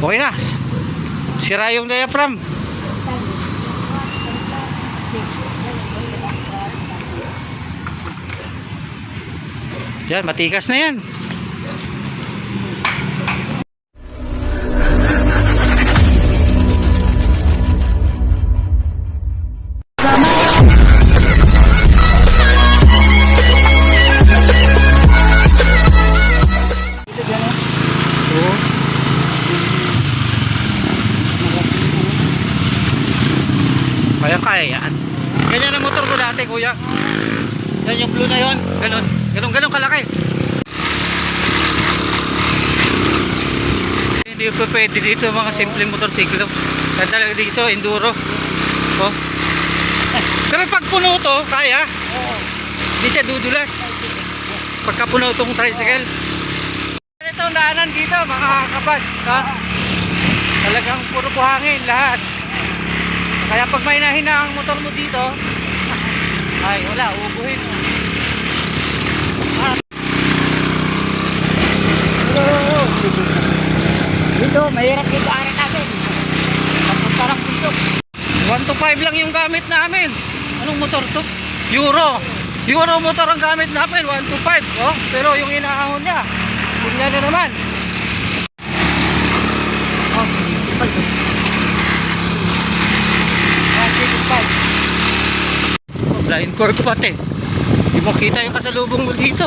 Okay na. Sira yung diaphragm. Yan, matikas na yan. Kaya yan. Ganyan ang motor ko dati, kuya. Yan yung blue na yon. Ganun kalaki. Hindi ko pwede dito mga simpleng motorsiklo. Kaya talaga dito, enduro. Oh. Pero pag puno to, kaya. Hindi siya dudulas. Pagka puno itong tricycle. Ito ang daanan dito, mga kakabad. Ha? Talagang puro buhangin lahat. Kaya pag may nahina ang motor mo dito, ay wala, uubuhin. Dito, mahirap dito aral namin. Papunta ng bundok. 1 to 5 lang yung gamit namin. Anong motor to? Euro motor ang gamit namin, 1 to 5. Oh, pero yung inaahon niya, tingnan nyo naman. Oh, sige. Line core ko pati. Hindi mo kita yung kasalubong mo dito.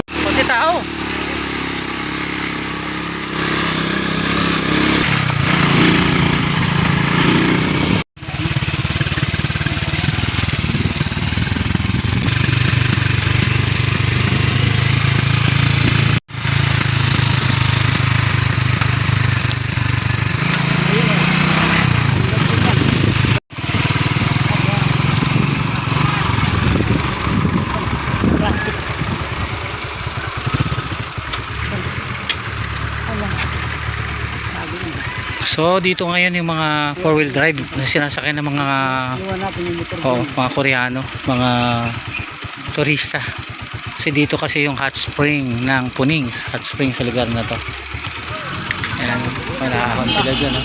Pati tao. So dito ngayon yung mga 4-wheel drive na sinasakyan ng mga mga Koreano, mga turista. Kasi dito kasi yung hot spring ng Puning, hot spring sa lugar na to. Ayan, manahon sila dyan. Oh.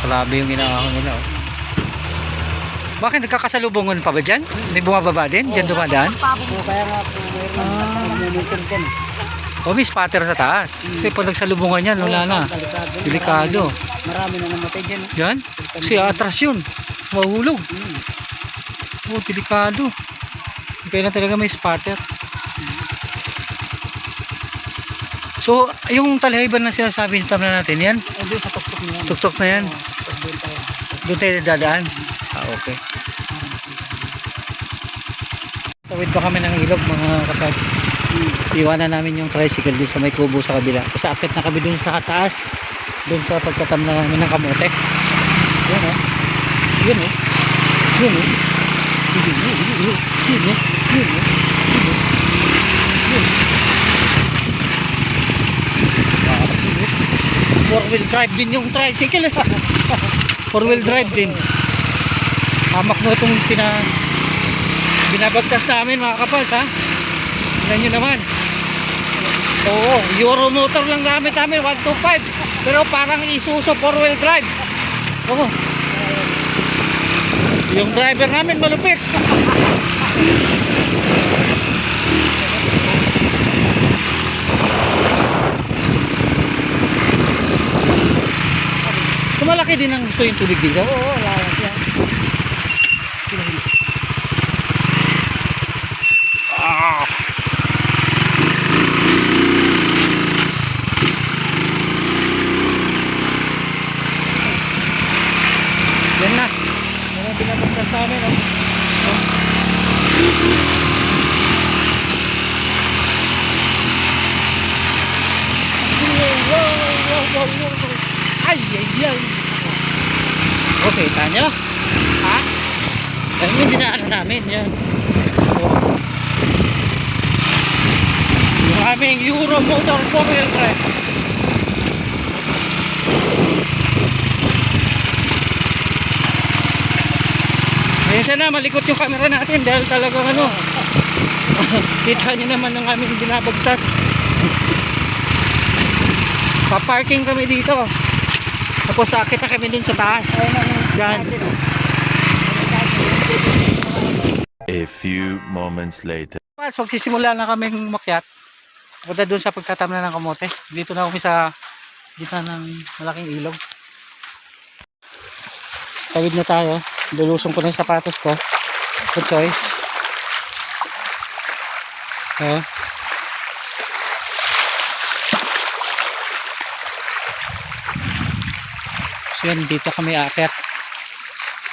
Grabe yung ginahon nila. Oh. Bakit nagkakasalubungan pa ba dyan? May bumababa din? Dyan dumadaan? Kaya nga po, mayroon dyan. O may spatter sa taas. Kasi pag nagsalubungan yan, wala na. Delikado. Marami na namatay dyan. Yan? Kasi atras yun. Mahulog. Oh, delikado. Kaya na talaga may spatter. So, yung talahayban na sinasabi na natin, yan? Doon sa tuktok na yan. Tuktok na yan? Doon tayo dadaan? Ah, okay. Tawid pa kami ng ilog, mga kapads. Iwanan namin yung tricycle dun sa may kubo sa kabila. Kasi akit na kami dun sa kataas, dun sa pagkatam na namin ng kamote. Yan o. Yan o. Yan o. Yan o. Four-wheel drive din yung tricycle. Four-wheel drive din. Hamak mo itong binabagtas namin, mga kapals, ha. Tignan nyo naman. Oo, Euro motor lang gamit namin, 125. Pero parang Isuzu 4-wheel drive. Oo. Yung driver namin malupit. Malaki din ang gusto yung tubig dito. Oo, lalas yan. Ah. Yan na. Yan ang pinapagkas namin. Ay, ay, ay. Okay, tanyo. Ha? Yan yung dinaan namin. Yan. Yung aming Euro motor 4-wheel drive. Kaya na, malikot yung camera natin dahil talagang ano, kita nyo naman ang aming binabagtas. Pa-parking kami dito. Tapos sakit na kami dun sa taas. Diyan. A few moments later. Magsisimula na kami umakyat. Punta doon sa pagtatamnan ng kamote. Dito na kami sa gitna ng malaking ilog. Tawid na tayo. Lulusong ko na yung sapatos ko. Good choice. Oh. So yan, dito kami aakyat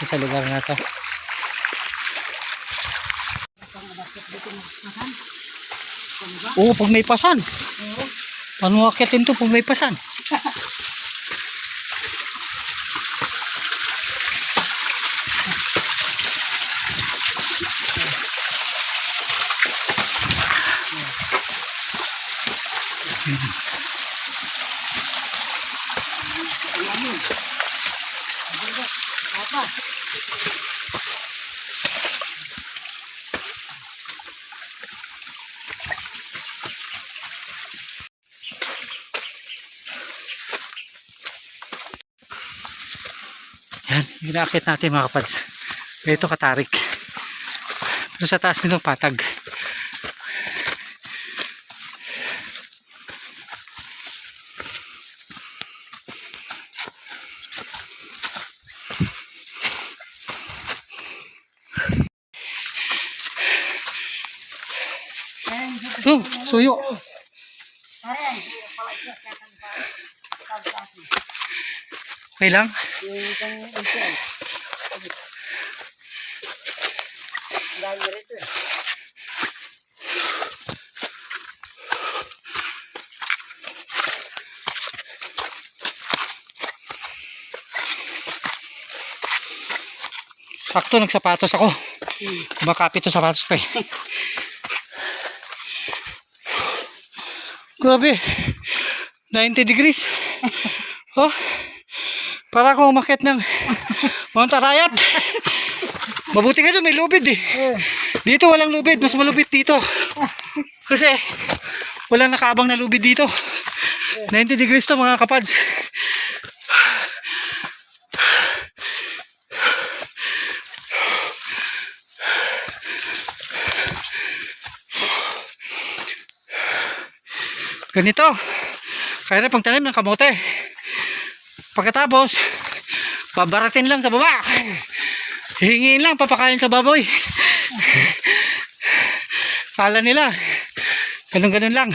sa lugar na to. Oo, pag may pasan. Paano akyatin to pag may pasan? Yan, inaakit natin mga kapads. Ito katarik. Pero sa taas nito patag. So, suyo. Okay lang? Sakto nagsapatos ako. Makapit to sapatos ko eh. Grabe. 90 degrees. Oh. Para akong umakyat ng Mount Arayat. Mabuti ka doon, may lubid eh. Dito walang lubid, mas malubid dito. Kasi walang nakaabang na lubid dito. 90 degrees to mga kapads. Ganito. Kaya na pagtanim ng kamote. Pagkatapos, babaratin lang sa baba. Hihingin lang, papakain sa baboy. Kala nila, ganun-ganun lang.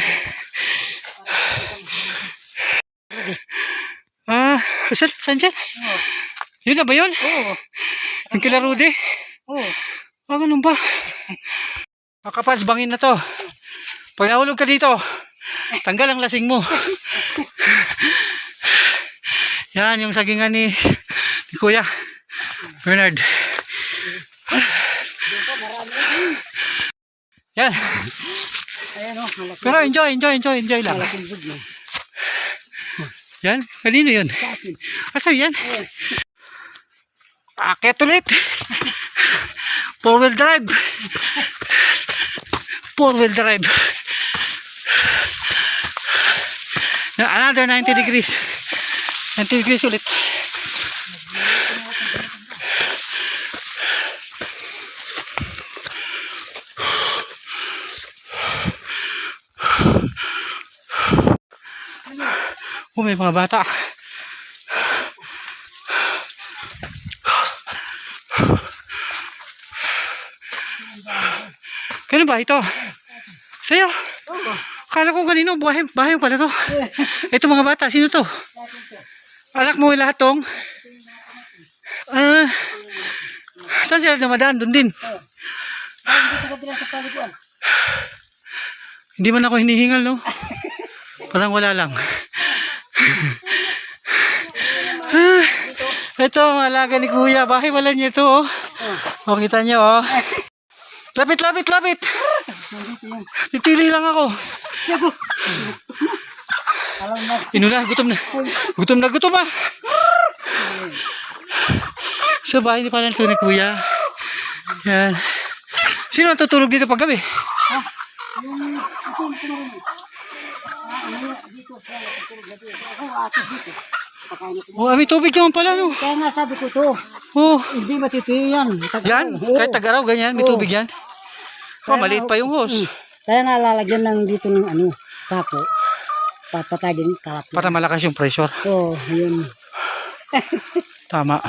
Saan dyan? Yun na ba yun? Oo. Yung kila Rudy? Oo. Ganun ba? Makapads, bangin na to. Pag nahulog ka dito, tanggal ang lasing mo. Yan yung sagingan ni Kuya Bernard. Yan. Ayan o. Pero enjoy lang. Yan, kanino yun? Asa yan? Akit ulit. 4-wheel drive. 4-wheel drive. Another 90 degrees. 90 degrees ulit. May mga bata. Kano ba ito? Sa'yo? Akala ko kanino, bahay pala to. Ito mga bata, sino to? Anak mo lahat tong? Saan sila dumadaan? Doon din. Hindi man ako hinihingal, no? Parang wala lang. Ito ang alaga ni Kuya. Bahay wala niya ito, oh. O, kita niyo, oh. Lapit. Pipili lang ako. Inuna, gutom na. Sa bahay ni pala ito ni Kuya. Yan. Sino ang tutulog dito pag gabi? Yung ito na rin. Dito siya natutulog gabi. Ako ato dito. Pakain ko. Oh, may tubig naman pala, no? Kaya nga sabi ko to, Oh, hindi matituyo yan. yan. Kahit tag-araw, ganyan, may Oo. tubig yan. Oh, maliit pa yung hose. Kaya nga lalagyan ng dito ng sapo. Papatagin kalap. Para malakas yung pressure. Oo, yun. Tama.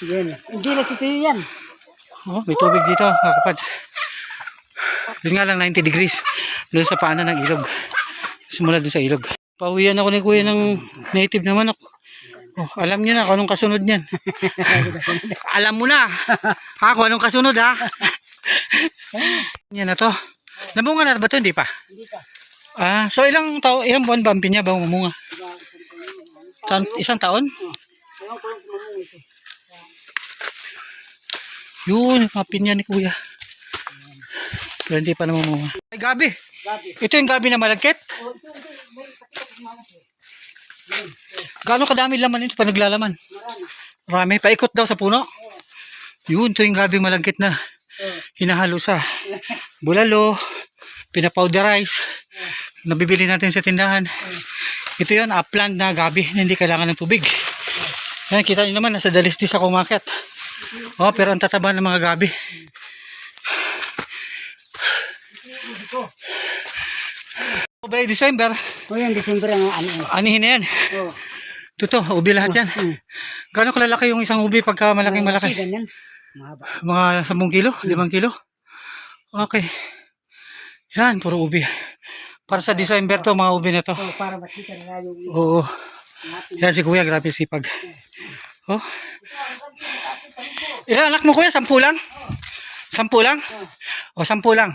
Yun. Hindi natituyo yan. Oh, may tubig dito, mga kapads. Yun nga lang, 90 degrees. Doon sa paanan ng ilog. Simula doon sa ilog. Pauwian ako ni kuya ng native na manok. Oh, alam niyo na kung anong kasunod niyan. Alam mo na. Ha, kung anong kasunod, ha? Yan na to. Namunga na ba to? Hindi pa. Hindi ka. Ah, so ilang buwan ba ang pinya bago mamunga? Isang taon? Ewan ko lang kung mamunga ito. Yun, yung mga pinya ni kuya. Pero hindi pa namumunga. Ay, gabi. Gabi. Ito yung gabi na malagkit. Oh, ito. May pakitak kumakas eh. Gaano kadami laman ito pa naglalaman? Marami. Marami. Paikot daw sa puno. Yun, ito yung gabi malagkit na hinahalo sa bulalo, pinapowderize, nabibili natin sa tindahan. Ito yun, upland na gabi na hindi kailangan ng tubig. Yan, kita nyo naman, nasa dalisdis ako umakyat. Oh, pero ang tataba ng mga gabi. By December, O yan, December ang anihin na yan. Oh. Ito, ubi lahat yan. Gano'ng kalalaki yung isang ubi pagka malaking malaki? Ganyan. Mahaba. Mga 10 kilo, 5 kilo. Okay. Yan, puro ubi. Para sa December to, mga ubi na to. Oh, para makita na yung Oo. Yan si kuya, grabe sipag. Oh. Ilan anak mo kuya? 10 lang? 10 lang? O 10 lang.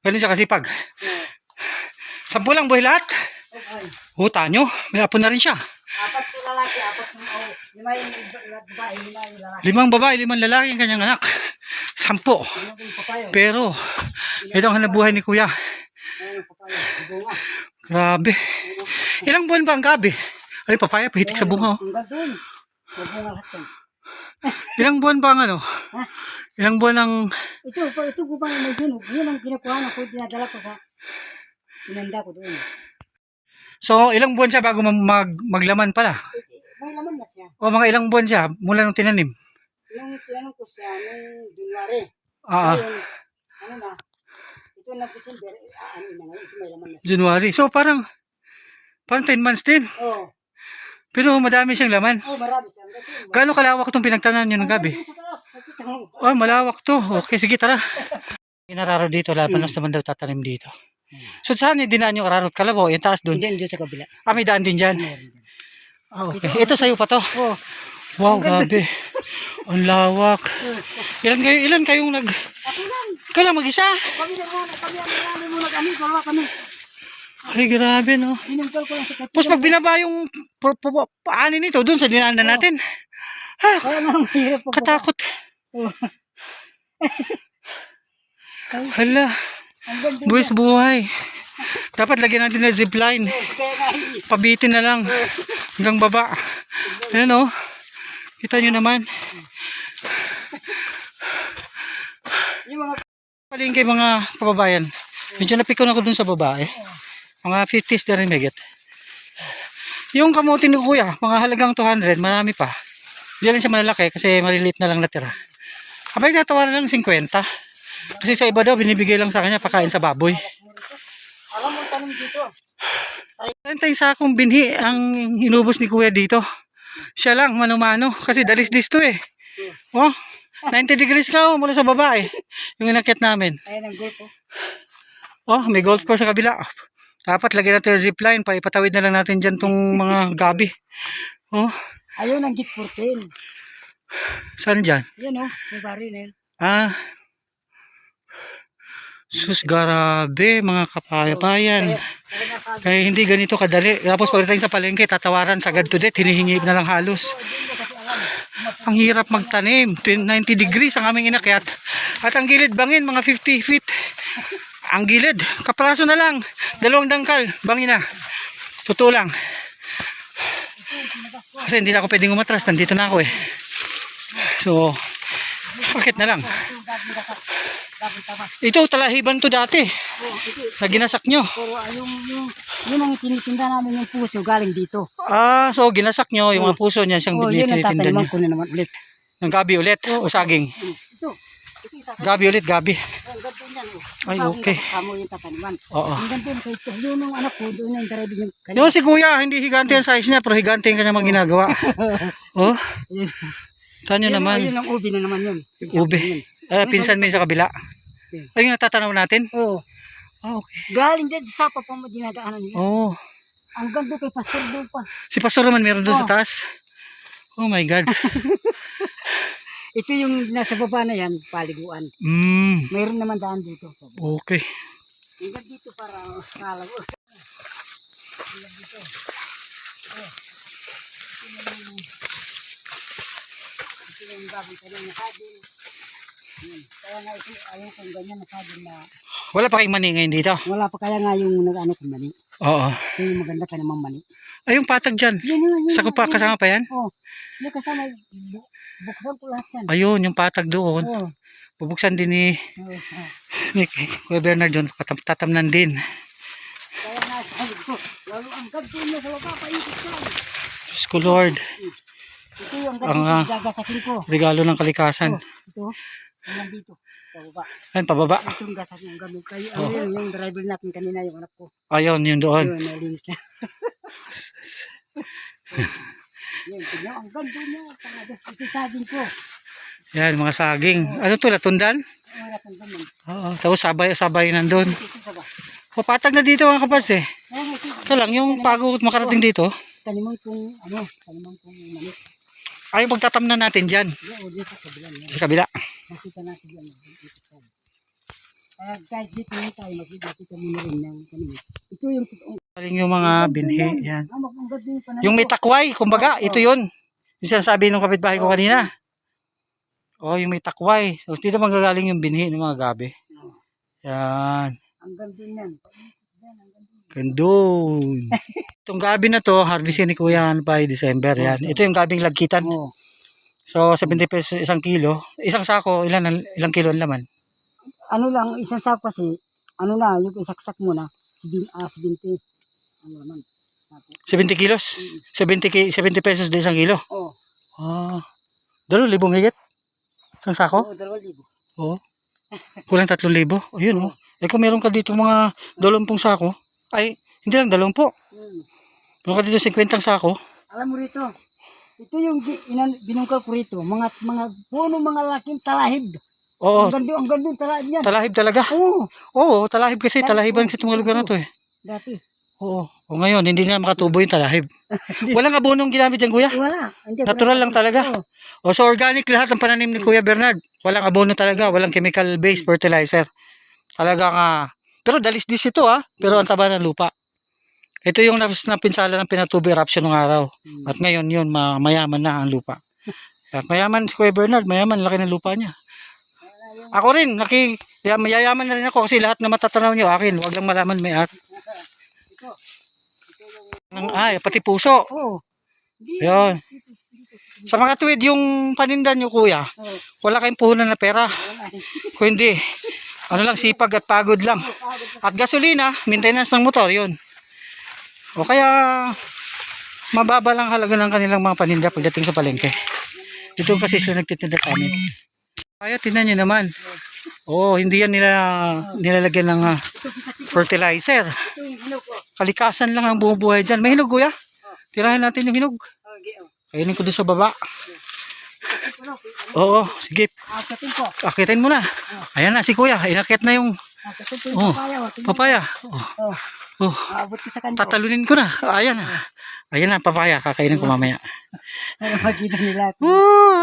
Ganun siya kasipag. 10 lang buhay lahat? Okay. Huta nyo, may apo na rin siya. 4 sa lalaki, 4 sa lima yung babae, 5 yung lalaki. 5 babae, 5 lalaki ang kanyang anak. 10. Ano yung papayo? Pero, ito ang hanabuhay ni kuya. Ano yung papayo? Bunga. Grabe. Ilang buwan ba ang gabi? Ay, papaya, pahitik sa bunga. Oh. Hanggang doon. Bunga lahat yan. Ilang buwan ba ang ano? Ha? Ilang buwan ang... Ito gubang may dunog. Yun ang kinukuha ko, dinadala ko sa inanda ko doon. So, ilang buwan siya bago maglaman pala? May laman na siya. O mga ilang buwan siya mula nung tinanim? Yung tinanong ko siya nung January. Ah, Ngayon, ano na, ito nag-December, ano na ngayon, ito may laman na siya. January. So, parang 10 months din. Oo. Pero madami siyang laman. Oh, marami siya. Hanggang doon. Gaano kalawak itong pinagtanan niyo ng gabi? Hanggang doon sa taas, nakita mo. Oh, malawak to. Okay, sige, tara. Inararo dito, labanos naman daw tatanim dito. So, saan yung dinaan yung araro at kalabaw? Yung taas doon. Diyan sa kabila. Ah, may daan din dyan. Ah, okay. Ito sa'yo pa to. Oh. Wow, grabe. Ang lawak. Ilan kayong nag... Ako lang. Ikaw lang mag-isa? Kami ang muna kami, dalawa kami. Ay, grabe, no? Binungkal ko lang sa katiyan. Tapos pag binaba yung paanin nito, doon sa dinaanan natin. Ah, Kaya nang mahirap po. katakot. Oh. Hala, Hanggang doon. buwis buhay. Dapat lagyan natin na zipline. Kaya nga, Pabitin na lang. Hanggang baba. Ayan, oh. Kita nyo naman. yung mga Palingkay mga kababayan. Medyo napikon ako dun sa babae. Mga 50s na rin megit. Yung kamuti ni kuya, mga halagang 200, marami pa. Hindi rin siya malalaki kasi maliliit na lang natira. Abay, natawa na lang 50. Kasi sa iba daw, binibigay lang sa kanya pakain sa baboy. alam mo tanong dito. 30 sakong binhi ang inubos ni kuya dito. Siya lang, mano-mano. Kasi dalis-dis to eh. Oh, 90 degrees ka mula sa baba eh. Yung inakyat namin. Ayan ang gulpo. Oh, may golf course sa kabila. Dapat lagyan natin yung zipline para ipatawid na lang natin dyan tong mga gabi. Oh, Ayun ang git 14. saan dyan? Yan o, yung bari na yun. Ah, sus, grabe mga kapayapayan. Kaya hindi ganito kadali. Tapos pagdating sa palengke, tatawaran sa agad to death. Hinihingi na lang halos. Ang hirap magtanim. 90 degrees ang aming inakyat. At ang gilid bangin, mga 50 feet. Ang gilid, kapraso na lang. 2 dangkal, bangin na. Totoo lang. Kasi hindi na ako pwedeng umatras. Nandito na ako eh. So, Bakit na lang? Ito, gabing gasak. Gabing tama. Ito, talahiban to dati. Ito. Na ginasak nyo. Pero yung ang tinitinda namin yung puso galing dito. Ah, so ginasak nyo. Yung mga puso niya siyang Yun ang tinitinda nyo. tataniman ko na naman ulit. Ng gabi ulit. O saging. Ito. Ito yung tataniman. Gabi ulit, gabi. Ang ganda yan. Ay, okay. Kamo yung tataniman. Oo. Ang ganda yun. Kaya yun ang anak ko. Doon yung driving yung kanina. Yung si kuya, hindi higante ang size niya, pero higante yung kanyang mga ginagawa. Oh, Yun. tanyo Yun naman. ang ubi na naman yun. Ube. Pinsan mo yun sa kabila. Ay, yung natatanaw natin? Oo. Ah, okay. Galing din sa papa mo dinadaanan nila. Oh. Ang ganda kay Pastor doon pa. Si Pastor naman meron doon sa Oh. taas. Oh my God. Ito yung nasa baba na yan, paliguan. Mayroon naman daan dito. Okay. Hanggang dito para kalaw. Hanggang dito. Ito yung bagong tanong na sabin. Kaya nga ito, ayaw kong ganyan na sabin na Wala pa kayong mani ngayon dito? wala pa kaya nga yung nag-ano kong mani. Oo. Ito yung maganda ka namang mani. Ay, yung patag dyan. Yun. Sa kupa, kasama pa yan? Oo. Yung kasama, buksan ko lahat yan. Ayun, yung patag doon. Oo. Bubuksan din ni Kuya Bernard doon. Tatamnan din. Kaya nga sabi ko, lalo ang gagawin na sa baba, paikot ka. Diyos ko Lord. Ito yung Ang, gagawin gagasakin ko. Regalo ng kalikasan. Ito, hanggang dito, sa baba. Ayun, pababa. Ito yung gasakin yung gamit. Kayo, ano yun, yung driver natin kanina, yung anak ko. Ayun, yun doon. Yun, nalinis na. Yun, tignan, ang ganda niya. Ito saging ko. Yan, mga saging. Ano to, latundan? Wala kang ganun. Oo, tapos sabay nandun. Ito sa ba? Papatag na dito mga kapas eh. Kaya nga, ito, Ito lang, yung bago makarating dito. taniman kong, taniman kong mani. Ay, pagtatamnan natin dyan. Yan, o dito sa kabila niya. Sa kabila. Makita natin yan. Kaya kahit dito lang tayo, makikita mo na rin ng kanina. Ito yung totoong. Galing yung mga binhi. Yan. Magpunggad din yung panahon. Yung may takway, kumbaga, ito yun. Yung sinasabi ng kapitbahay ko kanina. Oh, yung may takway. So, dito manggagaling yung binhi ng mga gabi. Yan. Ang ganda yan. Gandun. Itong gabi na to, harvestin ni Kuya by December. Yan. Ito yung gabing lagkitan. Oo. So, 70 pesos isang kilo. Isang sako, ilang kilo ang laman? Ano lang, isang sako kasi, ano na, yung isaksak mo na, 70. Ano naman. 70 kilos? 70 pesos din isang kilo? Oo. Ah. 2,000 higit? Isang sako? Oo, 2,000. Oo. Kulang 3,000. Ayun oh. Eh kung meron ka dito mga 20 sako, ay hindi lang 20. Meron ka dito 50 sako. Alam mo rito, ito yung binungkal ko rito, mga puno, mga laking talahib. Oo. Ang ganda yung talahib yan. Talahib talaga. Oo. Oo, talahib kasi. Talahiban sa mga lugar na to eh. Dati. Oo. O ngayon, hindi na makatubo yung talahib. Walang abonong ginamit yan, kuya. Wala. Natural lang talaga. Oo. O so organic lahat ng pananim ni Kuya Bernard. Walang abono talaga. Walang chemical-based fertilizer. Talaga nga. Pero dalis-dis ito Pero ang taba ng lupa. Ito yung napinsala ng pinatubo eruption ng araw. At ngayon yun, mayaman na ang lupa. At mayaman si Kuya Bernard. Mayaman, laki ng lupa niya. Ako rin, mayayaman na rin ako kasi lahat na matatanaw niyo akin. Huwag lang malaman may at. Pati puso. Oo. Ayun. Sa mga tuwid yung paninda niyo, kuya, wala kayong puhunan na pera. Kung hindi, ano lang, sipag at pagod lang. At gasolina, maintenance ng motor, yun. O kaya, mababa lang halaga ng kanilang mga paninda pagdating sa palengke. Ito kasi sila nagtitinda sa amin. Kaya tinan nyo naman. Hindi yan nilalagyan ng fertilizer. Ito yung hinog ko. Kalikasan lang ang bumubuhay dyan. May hinog, kuya? Tirahin natin yung hinog. Kainin ko doon sa baba. Oo, sige. Akatin ko. Akitin mo na. Ayan na si kuya. Inakit na yung Akatin ko yung papaya. papaya. Oh, Abot ko sa kanto. tatalunin ko na. Ayan na. Ayan na, papaya. Kakainin ko mamaya. Para makita nila.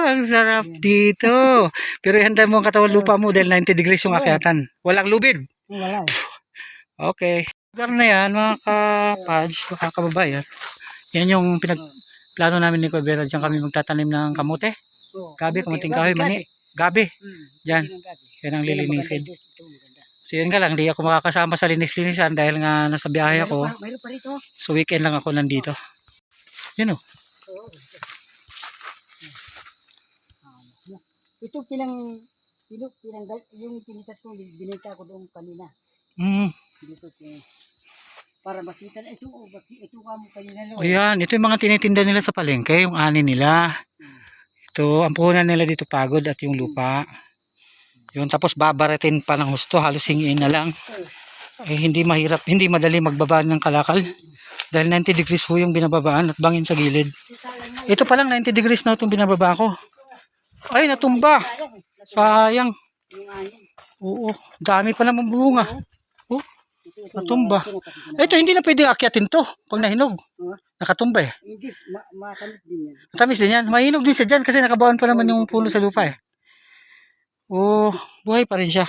Ang sarap dito. Pero ihanda mo ang katawan lupa mo dahil 90 degrees yung akyatan. Walang lubid. Wala. Okay. Lugar na yan, mga ka-pads, mga kababayan. Yan yung pinagplano namin ni Kuya Bernard. Diyan kami magtatanim ng kamote. Gabi, kamuting kahoy, mani. Gabi. Diyan. Yan ang lilinisin. So yun nga lang, hindi ako makakasama sa linis-linisan dahil nga nasa biyahe ako. Mayroon pa rito. So weekend lang ako nandito. Yun o. Ito yung pinitas ko, binenta ko doon kanina. Hmm. Dito, para makita na ito, ito ka mo kanina. No? Ayan, ito yung mga tinitinda nila sa palengke, yung ani nila. Ito, ang puhunan nila dito pagod at yung lupa. Yun, tapos babaratin pa ng husto, halos hingin na lang. Eh, hindi mahirap, hindi madali magbaba ng kalakal. Dahil 90 degrees ho yung binababaan at bangin sa gilid. Ito pa lang 90 degrees na itong binababa ko. Ay, natumba. Sayang. Yung ani. Oo, dami pa naman bunga. Oh, natumba. Ito, hindi na pwede akyatin to pag nahinog. Nakatumba eh. Hindi, matamis din yan. Matamis din yan. Mahinog din siya dyan kasi nakabaon pa naman yung puno sa lupa eh. Oh, buhay pa rin siya.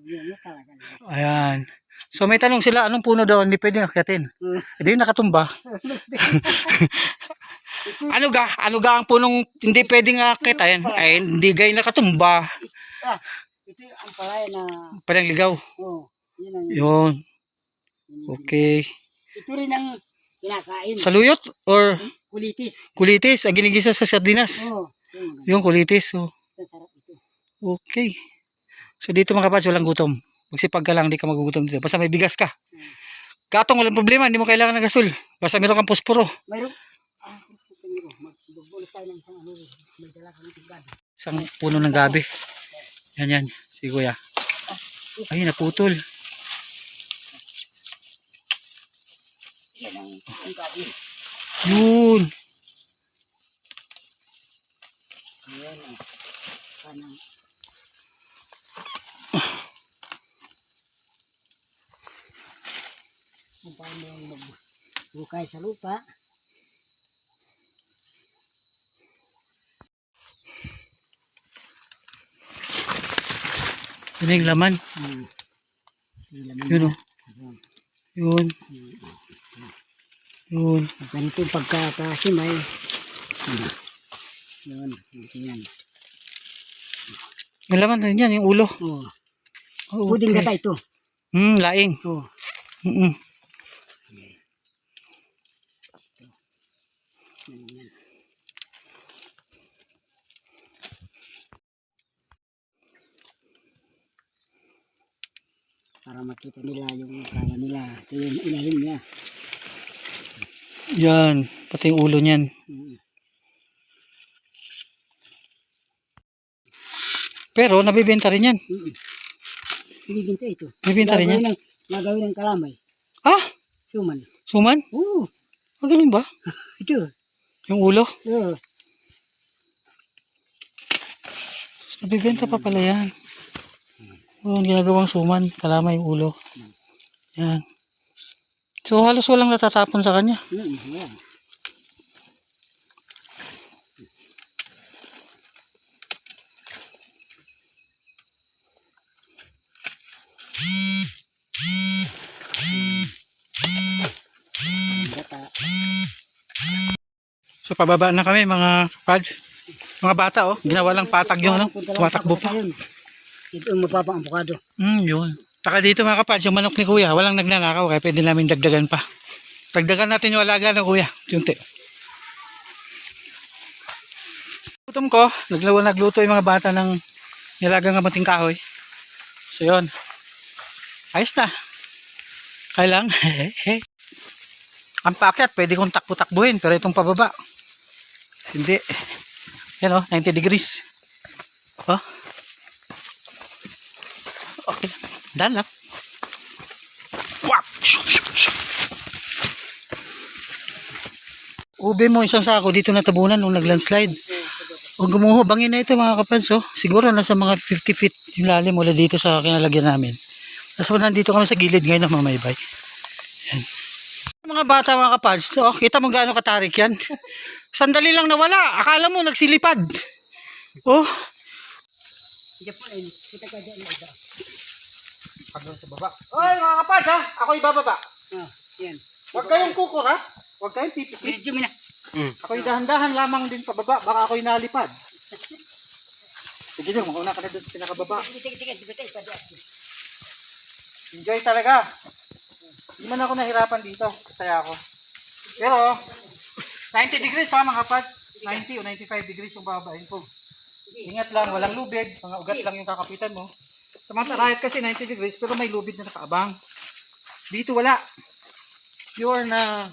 Yun talaga. Ayan. So may tanong sila, anong puno daw hindi pwedeng akyatin? Hindi nakatumba. Ano ga ang punong hindi pwedeng akyatin? Ay, hindi gay nakatumba. Ito yung ampalaya na, Parang ligaw. yun ang, Yun. Okay. ito rin ang kinakain. Saluyot or Kulitis. kulitis? Ginigisa sa sardinas. Yung kulitis. Oh. Sarap ito. Okay. So dito mga kapatid, walang gutom. Magsipag ka lang, hindi ka magugutom dito. Basta may bigas ka. Gatong, walang problema. Hindi mo kailangan ng gasol. Basta meron kang posporo. Mayroon. Magbubulot tayo ng isang ano. May dala kami ng gabi. Isang puno ng gabi. Yan. Si kuya. Ay, naputol. Yan ang gabi. Yun. Ayan ang kanang. Kung paano yung magbukay sa lupa. Yun yung laman. Yun o. Yun. Yun. Ganito pagkakasim ay yun. Yan. Yung laman rin yan, yung ulo. Oh. Oh, Puding okay. gata ito. Laing. Oh. Mm. Yan. Para makita nila yung kaya nila. Ito yung inahin niya. Yan. Pati yung ulo niyan. Pero nabibenta rin yan. Binibinta ito. Nabibenta rin yan. Nagawin ng kalamay. Ah! Suman. Suman? Oo. Ganun ba? Ito. Yung ulo? Oo. Nabibenta pa pala yan. Oh, ginagawang suman. Kalama yung ulo. Yan. So halos walang natatapon sa kanya. Yan. So pababa na kami mga pads. Mga bata oh. Ginawa lang patag yung ano. Tumatakbo pa. Ito ang mapapang abukado. Yun. Taka dito mga kapads, yung manok ni kuya, walang nagnanakaw kaya pwede namin dagdagan pa. Dagdagan natin yung alaga ng kuya. Yunti. Gutom ko, nagluto yung mga bata ng nilagang kamating kahoy. So yun. Ayos na. Kaya lang. Ang paakyat, pwede kong takbo-takbuhin. Pero itong pababa, hindi. Yan o, 90 degrees. Oh. Okay. Dahil lang. Wap! Ube mo isang sako dito natabunan nung nag-landslide. O gumuho, bangin na ito mga kapans. Oh. Siguro nasa mga 50 feet yung lalim mula dito sa kinalagyan namin. Tapos nandito kami sa gilid ngayon na mamaybay. Yan. Mga bata mga kapans, oh, kita mo gaano katarik yan. Sandali lang nawala. Akala mo nagsilipad. Oh. Kita ka dyan na ito. Hanggang sa baba. Oy mga kapans ha, ako ibababa. Yan. Huwag kayong kukur ha. Huwag kayong pipikit. Medyo mina. Ako'y dahan-dahan lamang din pababa. Baka ako'y nalipad. Sige nyo, mauna ka na doon sa pinakababa. Enjoy talaga. Hindi man ako nahirapan dito. Kasaya ako. Pero, 90 degrees ha mga kapats. 90 o 95 degrees yung bababain ko. Ingat lang, walang lubid. Mga ugat lang yung kakapitan mo. Sa Mount Arayat kasi 90 degrees pero may lubid na nakaabang. Dito wala. Pure na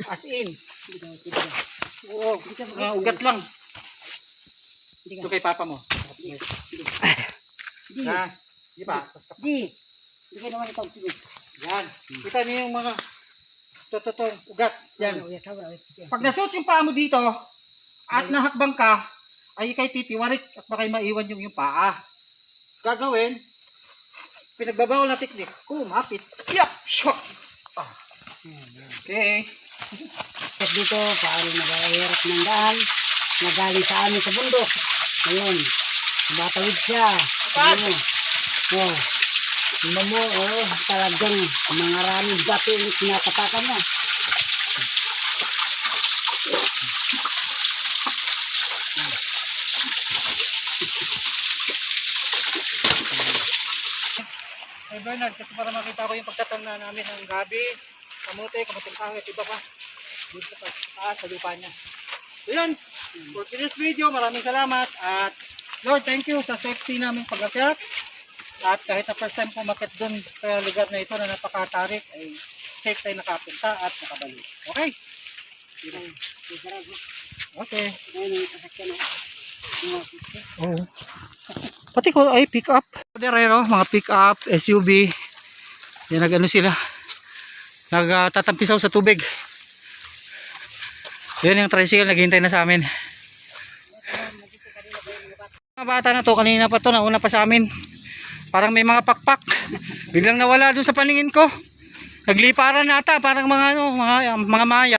as in. Oo, mga ugat lang. Ito kay papa mo. Di. Ha? Di ba? Di. Di ka naman ikaw. Sige. Yan. Kita niyo yung mga totoo ugat. Yan. Yan. Pag nasuot yung paa mo dito at nahakbang ka, ay kay titiwarik at baka maiwan yung paa. Gagawin, pinagbabawal na teknik, kumapit. Yup! Shock! Ah. Okay. At dito, paano nag-airap ng daan, nagaling sa amin sa bundok. Ayun, batawid siya. Ayun. Oh. Tingnan mo, oh, talagang mga raming dati yung sinatapakan mo. Hey Bernard, kasi para makita ko yung pagtatanda namin ng gabi, kamote, kamuting kahoy, at iba pa. Dito pa, sa lupa niya. So yun, for today's video, maraming salamat. At Lord, thank you sa safety namin pag-akyat. At kahit na first time pumakit dun sa lugar na ito na napakatarik, ay safe tayo nakapunta at nakabalik. Okay? Okay. Oo. Pati ko ay pick up. Derero, mga pick up, SUV. Yan nag-ano sila. Nagtatampisaw sa tubig. Yan yung tricycle naghihintay na sa amin. Mga bata na to, kanina pa to, nauna pa sa amin. Parang may mga pakpak. Biglang nawala dun sa paningin ko. Nagliparan na ata, parang mga ano, mga maya.